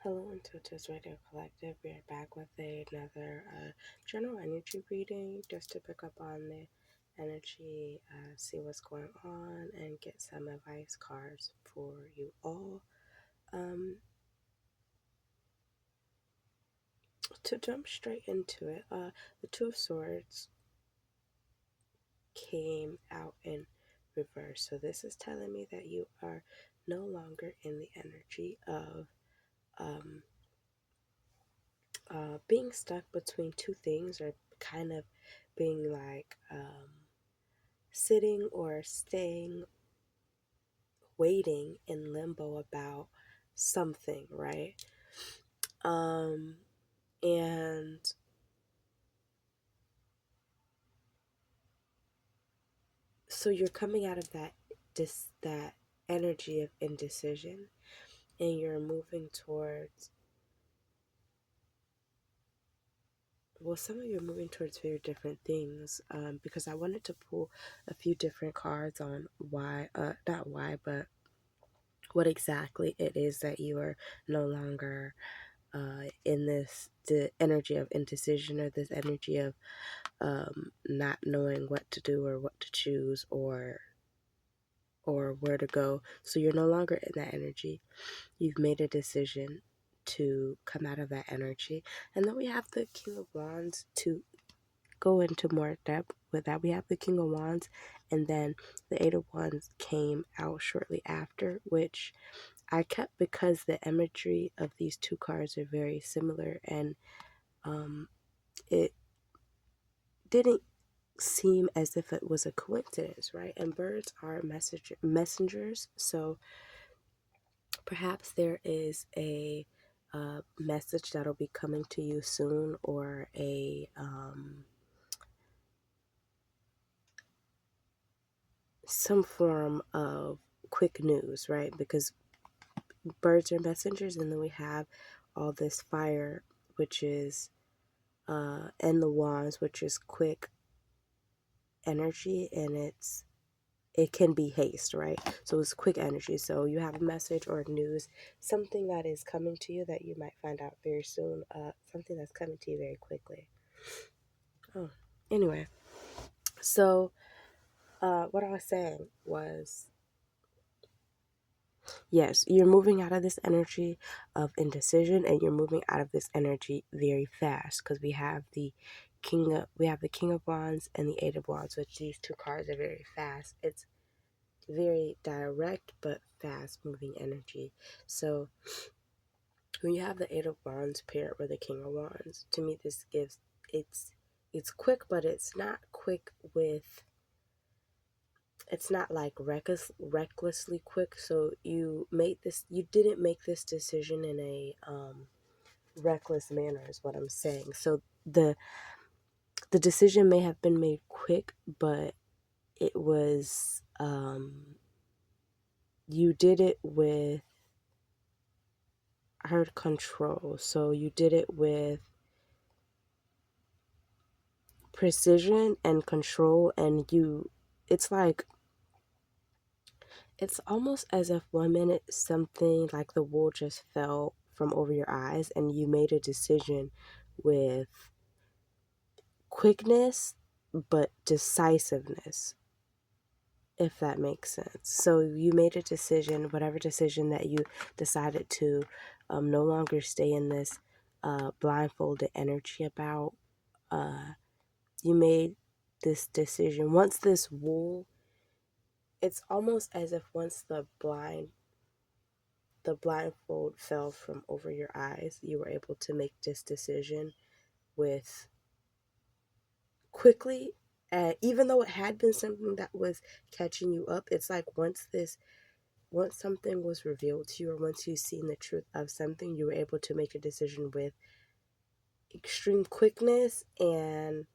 Hello, Intuitives Radio Collective. We are back with another general energy reading just to pick up on the energy, see what's going on, and get some advice cards for you all. To jump straight into it, the Two of Swords came out in reverse. So, this is telling me that you are no longer in the energy of um, being stuck between two things or kind of being like sitting or staying, waiting in limbo about something, right? Um, and so you're coming out of that energy of indecision, and you're moving towards, well, some of you are moving towards very different things, because I wanted to pull a few different cards on why, not why, but what exactly it is that you are no longer in the energy of indecision, or this energy of not knowing what to do or what to choose, or where to go. So you're no longer in that energy. You've made a decision to come out of that energy. And then we have the King of Wands to go into more depth with that. We have the King of Wands, and then the Eight of Wands came out shortly after, which I kept because the imagery of these two cards are very similar, and it didn't seem as if it was a coincidence, right? And birds are messengers, so perhaps there is a message that'll be coming to you soon, or a some form of quick news, right? Because birds are messengers, and then we have all this fire, which is and the wands, which is quick energy, and it can be haste, right? So it's quick energy. So you have a message or news, something that is coming to you that you might find out very soon, something that's coming to you very quickly. Oh, anyway, so what I was saying was, yes, you're moving out of this energy of indecision, and you're moving out of this energy very fast, because we have the King of Wands and the Eight of Wands, which these two cards are very fast. It's very direct but fast moving energy. So when you have the Eight of Wands paired with the King of Wands, to me this gives, it's quick, but it's not quick with, it's not like recklessly quick. So you didn't make this decision in a reckless manner, is what I'm saying. So the decision may have been made quick, but it was you did it with hard control. So you did it with precision and control, and it's like, it's almost as if 1 minute something like the wool just fell from over your eyes, and you made a decision with quickness but decisiveness, if that makes sense. So you made a decision, whatever decision that you decided to no longer stay in this blindfolded energy about. You made this decision. Once this wool, it's almost as if once the blindfold fell from over your eyes, you were able to make this decision with quickly. Even though it had been something that was catching you up, it's like once something was revealed to you, or once you've seen the truth of something, you were able to make a decision with extreme quickness and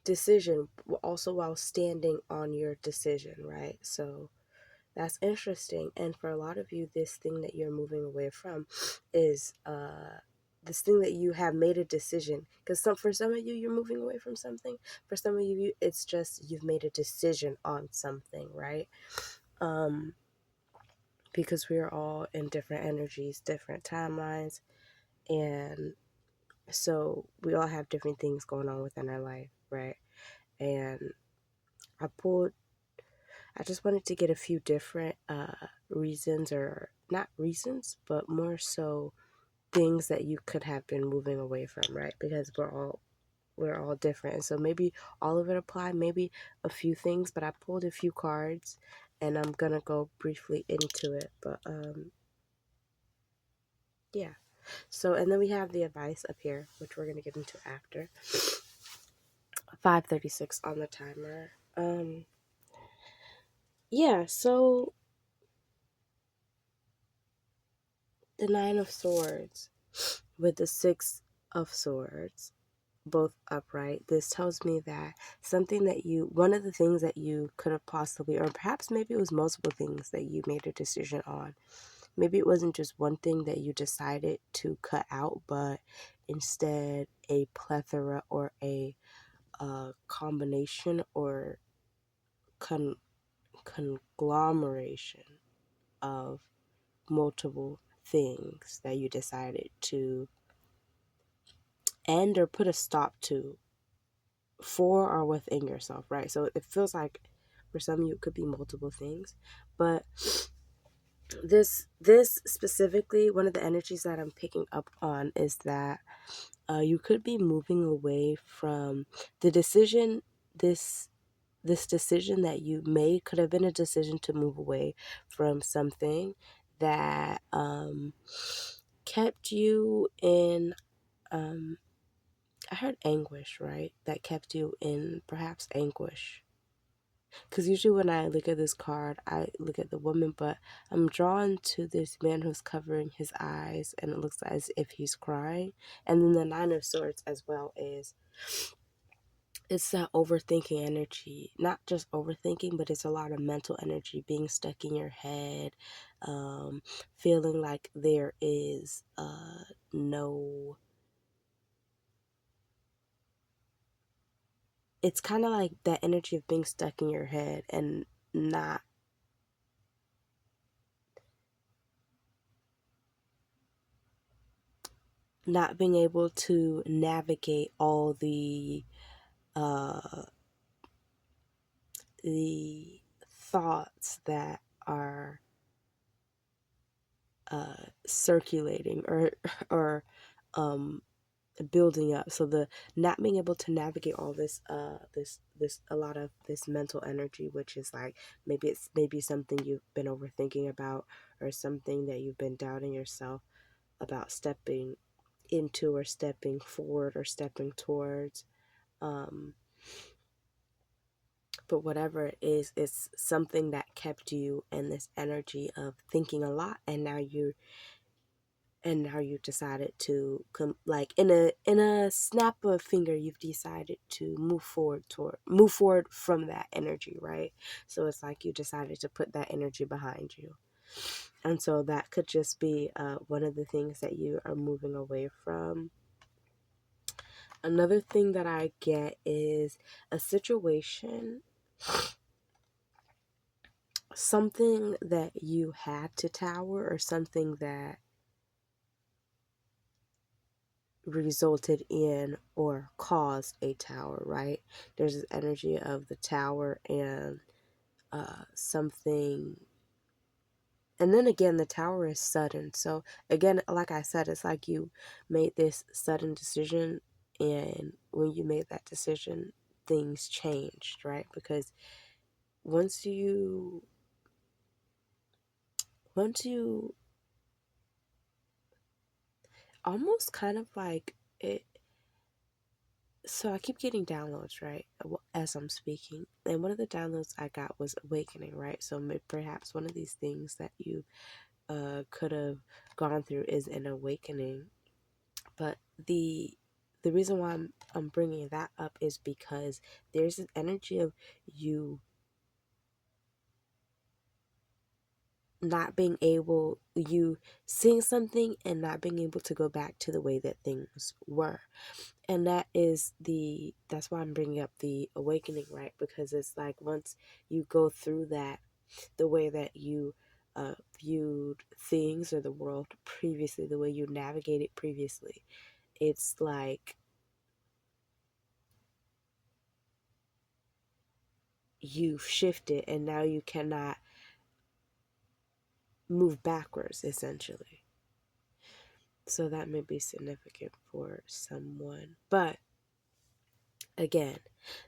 decision, also while standing on your decision, right? So that's interesting. And for a lot of you, this thing that you're moving away from is this thing that you have made a decision. Because for some of you, you're moving away from something. For some of you, it's just you've made a decision on something, right? because we are all in different energies, different timelines, and so we all have different things going on within our life, right? And I pulled, I just wanted to get a few different reasons, or not reasons, but more so things that you could have been moving away from, right? Because we're all different. And so maybe all of it apply, maybe a few things, but I pulled a few cards and I'm gonna go briefly into it. But yeah. So and then we have the advice up here, which we're gonna get into after. 5:36 on the timer. Yeah, so the 9 of Swords with the 6 of Swords, both upright. This tells me that one of the things that you could have possibly, or perhaps maybe it was multiple things that you made a decision on. Maybe it wasn't just one thing that you decided to cut out, but instead a plethora or a combination or conglomeration of multiple things that you decided to end or put a stop to for or within yourself, right? So it feels like for some of you it could be multiple things, but this specifically, one of the energies that I'm picking up on is that you could be moving away from the decision. This decision that you made could have been a decision to move away from something that kept you in I heard anguish, right? That kept you in perhaps anguish. Because usually when I look at this card, I look at the woman, but I'm drawn to this man who's covering his eyes, and it looks as if he's crying. And then the 9 of Swords as well is, it's that overthinking energy. Not just overthinking, but it's a lot of mental energy being stuck in your head, feeling like there is no. It's kind of like that energy of being stuck in your head and not not being able to navigate all uh the thoughts that are circulating or um building up. So the not being able to navigate all this a lot of this mental energy, which is like maybe something you've been overthinking about, or something that you've been doubting yourself about stepping into, or stepping forward, or stepping towards. um but whatever it is, it's something that kept you in this energy of thinking a lot, and now you decided to come, like in a snap of a finger, you've decided to move forward from that energy, right? So it's like you decided to put that energy behind you. And so that could just be one of the things that you are moving away from. Another thing that I get is a situation, something that you had to tower, or something that resulted in or caused a tower, right? There's this energy of the tower and something. And then again, the tower is sudden. So again, like I said, it's like you made this sudden decision, and when you made that decision, things changed, right? Because once you once you almost kind of like it. So I keep getting downloads, right, as I'm speaking. And one of the downloads I got was awakening, right? So perhaps one of these things that you could have gone through is an awakening. But the reason why I'm bringing that up is because there's an energy of you not being able, you seeing something and not being able to go back to the way that things were. And that's why I'm bringing up the awakening, right? Because it's like once you go through that, the way that you viewed things or the world previously, the way you navigated previously. It's like you've shifted and now you cannot move backwards, essentially. So that may be significant for someone. But again,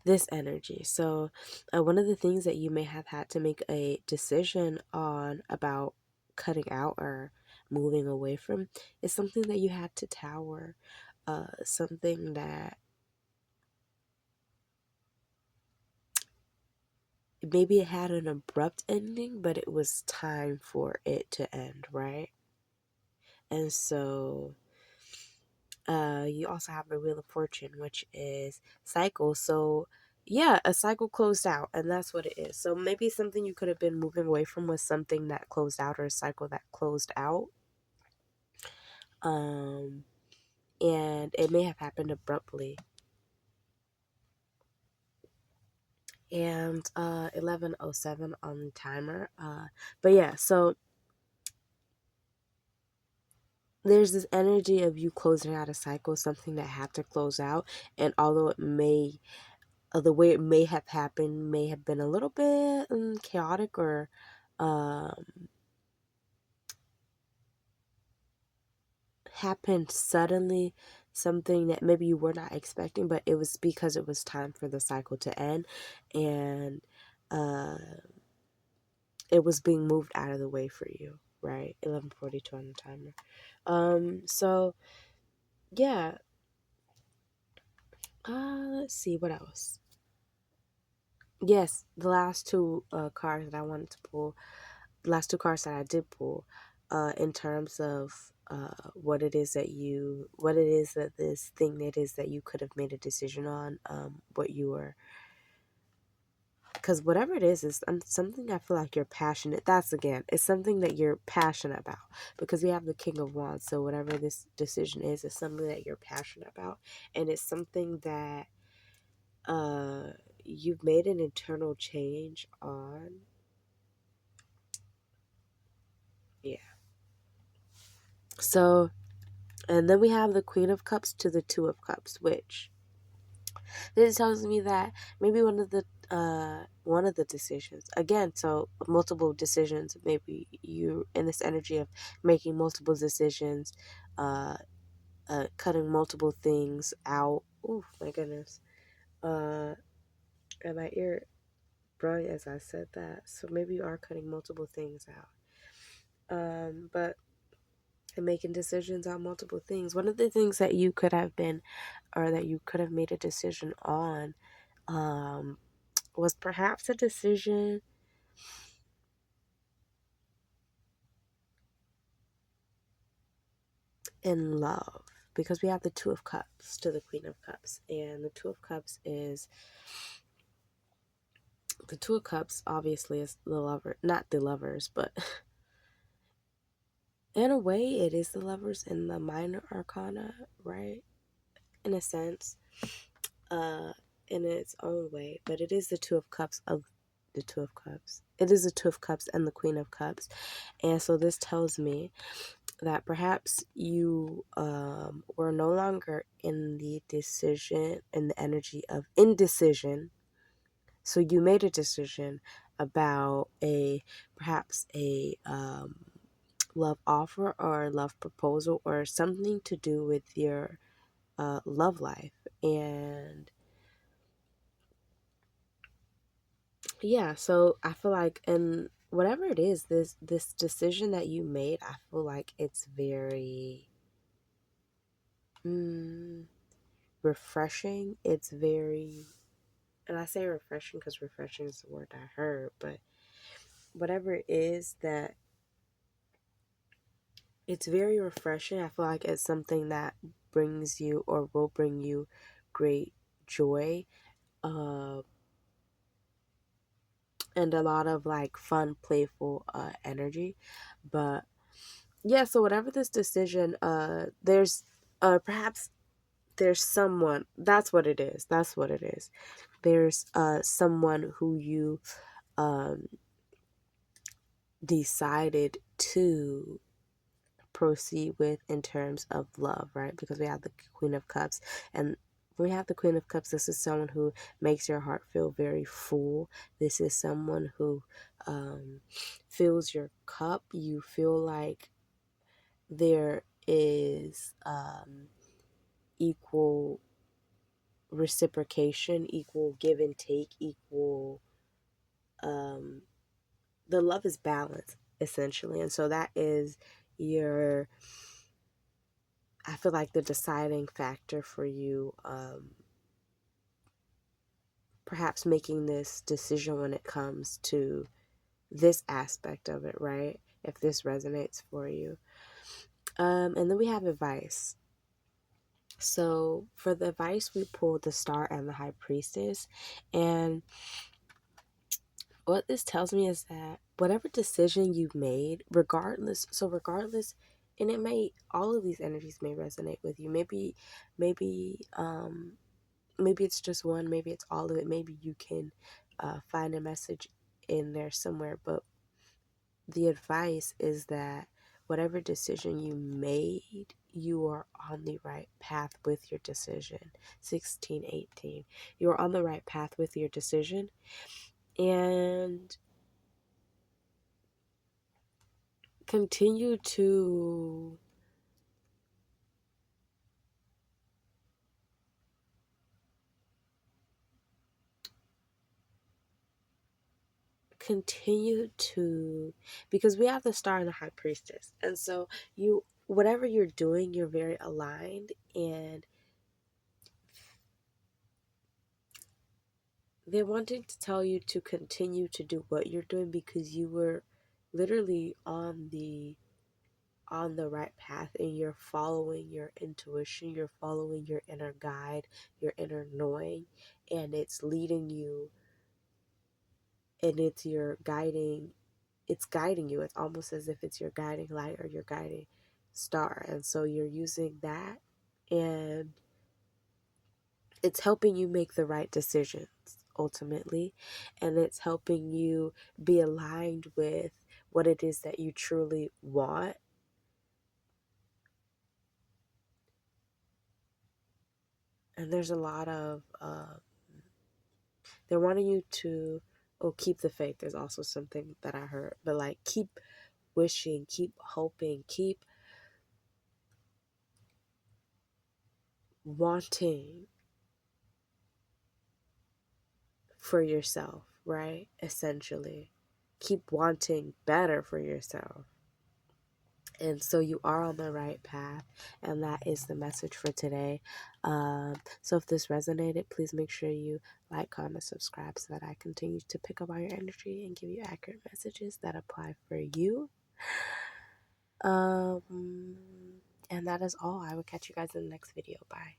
this energy. So, one of the things that you may have had to make a decision on about cutting out or moving away from is something that you had to tower, something that maybe it had an abrupt ending, but it was time for it to end, right? And so you also have the Wheel of Fortune, which is cycle. So yeah, a cycle closed out, and that's what it is. So maybe something you could have been moving away from was something that closed out, or a cycle that closed out. Um, and it may have happened abruptly. And 11:07 on the timer. But yeah, so there's this energy of you closing out a cycle, something that had to close out, and although it may the way it may have happened may have been a little bit chaotic or um, happened suddenly, something that maybe you were not expecting, but it was because it was time for the cycle to end, and uh, it was being moved out of the way for you, right? 11:42 on the timer. So yeah. Let's see what else. Yes, the last two cards that I wanted to pull, the last two cards that I did pull, in terms of what it is that this thing it is that you could have made a decision on, what you were, because whatever it is something I feel like you're passionate. That's again, it's something that you're passionate about because we have the King of Wands. So whatever this decision is something that you're passionate about, and it's something that uh you've made an internal change on. Yeah. So, and then we have the Queen of Cups to the Two of Cups, which this tells me that maybe one of the decisions again. So multiple decisions. Maybe you in this energy of making multiple decisions, uh, cutting multiple things out. Oh my goodness. And my ear brung as I said that. So maybe you are cutting multiple things out. But and making decisions on multiple things. One of the things that you could have been, or that you could have made a decision on, was perhaps a decision in love. Because we have the Two of Cups to the Queen of Cups. And the Two of Cups is, the Two of Cups obviously is the lover, not the lovers, but in a way it is the lovers in the minor arcana, right? In a sense. uh, in its own way, but it is the Two of Cups of the Two of Cups. It is the Two of Cups and the Queen of Cups. And so this tells me that perhaps you were no longer in the decision, in the energy of indecision. So you made a decision about perhaps a love offer or love proposal or something to do with your love life. And yeah, so I feel like, and whatever it is, this decision that you made, I feel like it's very refreshing. It's very, and I say refreshing because refreshing is the word I heard, but whatever it is that, it's very refreshing. I feel like it's something that brings you or will bring you great joy, uh, and a lot of like fun, playful energy. But yeah, so whatever this decision, there's perhaps there's someone, that's what it is. That's what it is. There's someone who you um decided to proceed with in terms of love, right? Because we have the Queen of Cups, and when we have the Queen of Cups, this is someone who makes your heart feel very full. This is someone who fills your cup. You feel like there is equal reciprocation, equal give and take, equal um, the love is balanced essentially, and so that is your, I feel like, the deciding factor for you, perhaps making this decision when it comes to this aspect of it, right? If this resonates for you. And then we have advice. So for the advice, we pulled the Star and the High Priestess. And what this tells me is that whatever decision you've made, regardless, and it may, all of these energies may resonate with you. Maybe it's just one, maybe it's all of it. Maybe you can find a message in there somewhere. But the advice is that whatever decision you made, you are on the right path with your decision. 1618. You are on the right path with your decision. And continue to because we have the Star and the High Priestess, and so you, whatever you're doing, you're very aligned, and they're wanting to tell you to continue to do what you're doing because you were literally on the right path, and you're following your intuition, you're following your inner guide, your inner knowing, and it's leading you, and it's guiding you. It's almost as if it's your guiding light or your guiding star. And so you're using that, and it's helping you make the right decisions ultimately, and it's helping you be aligned with what it is that you truly want. And there's a lot of they're wanting you to, oh, keep the faith. There's also something that I heard, but like keep wishing, keep hoping, keep wanting for yourself, right? Essentially, keep wanting better for yourself. And so you are on the right path, and that is the message for today. So if this resonated, please make sure you like, comment, subscribe so that I continue to pick up on your energy and give you accurate messages that apply for you. And that is all. I will catch you guys in the next video. Bye.